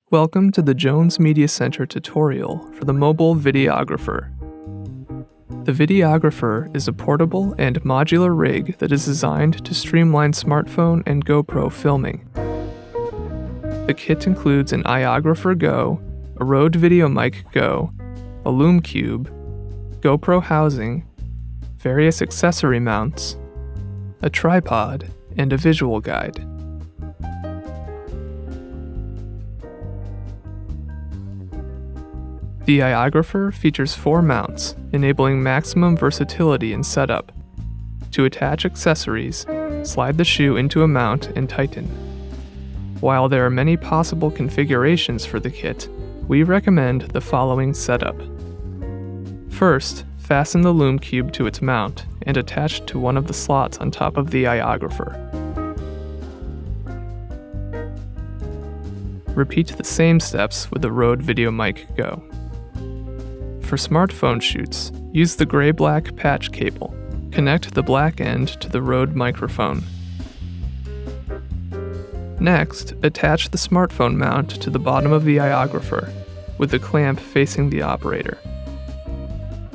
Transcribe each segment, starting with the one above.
Welcome to the Jones Media Center tutorial for the mobile Videographer. The Videographer is a portable and modular rig that is designed to streamline smartphone and GoPro filming. The kit includes an iOgrapher Go, a Rode VideoMic Go, a Lume Cube, GoPro housing, various accessory mounts, a tripod, and a visual guide. The iOgrapher features 4 mounts, enabling maximum versatility in setup. To attach accessories, slide the shoe into a mount and tighten. While there are many possible configurations for the kit, we recommend the following setup. First, fasten the Lume Cube to its mount and attach it to one of the slots on top of the iOgrapher. Repeat the same steps with the Rode VideoMic Go. For smartphone shoots, use the gray-black patch cable. Connect the black end to the Rode microphone. Next, attach the smartphone mount to the bottom of the iOgrapher, with the clamp facing the operator.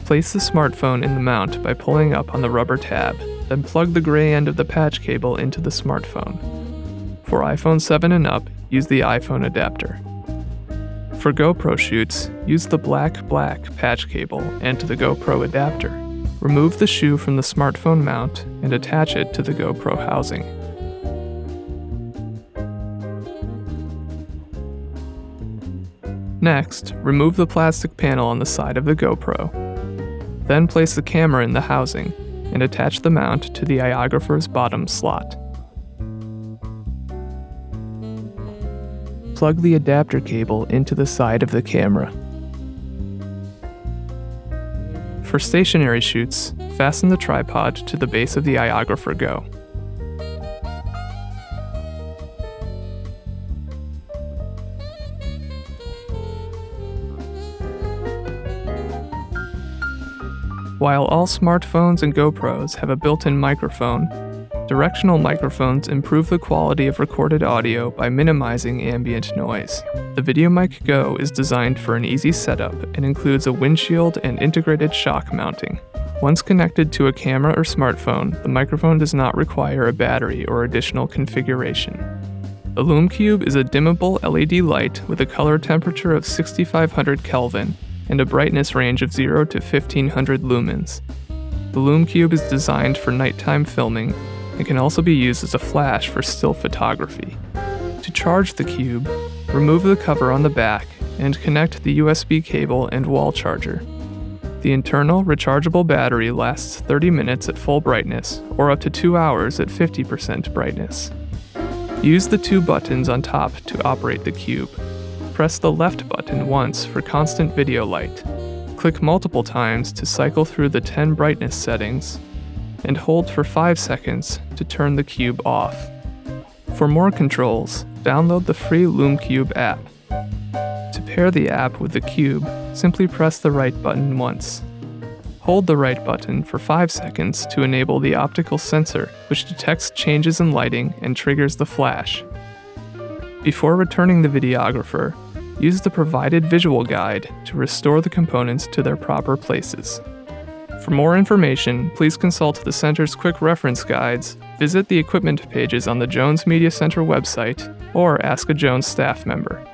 Place the smartphone in the mount by pulling up on the rubber tab, then plug the gray end of the patch cable into the smartphone. For iPhone 7 and up, use the iPhone adapter. For GoPro shoots, use the black patch cable and the GoPro adapter. Remove the shoe from the smartphone mount and attach it to the GoPro housing. Next, remove the plastic panel on the side of the GoPro. Then place the camera in the housing and attach the mount to the iOgrapher's bottom slot. Plug the adapter cable into the side of the camera. For stationary shoots, fasten the tripod to the base of the iOgrapher Go. While all smartphones and GoPros have a built-in microphone, directional microphones improve the quality of recorded audio by minimizing ambient noise. The VideoMic Go is designed for an easy setup and includes a windshield and integrated shock mounting. Once connected to a camera or smartphone, the microphone does not require a battery or additional configuration. The Lume Cube is a dimmable LED light with a color temperature of 6500 Kelvin and a brightness range of 0 to 1500 lumens. The Lume Cube is designed for nighttime filming and can also be used as a flash for still photography. To charge the cube, remove the cover on the back and connect the USB cable and wall charger. The internal rechargeable battery lasts 30 minutes at full brightness or up to 2 hours at 50% brightness. Use the 2 buttons on top to operate the cube. Press the left button once for constant video light. Click multiple times to cycle through the 10 brightness settings, and hold for 5 seconds to turn the cube off. For more controls, download the free Lume Cube app. To pair the app with the cube, simply press the right button once. Hold the right button for 5 seconds to enable the optical sensor, which detects changes in lighting and triggers the flash. Before returning the Videographer, use the provided visual guide to restore the components to their proper places. For more information, please consult the Center's quick reference guides, visit the equipment pages on the Jones Media Center website, or ask a Jones staff member.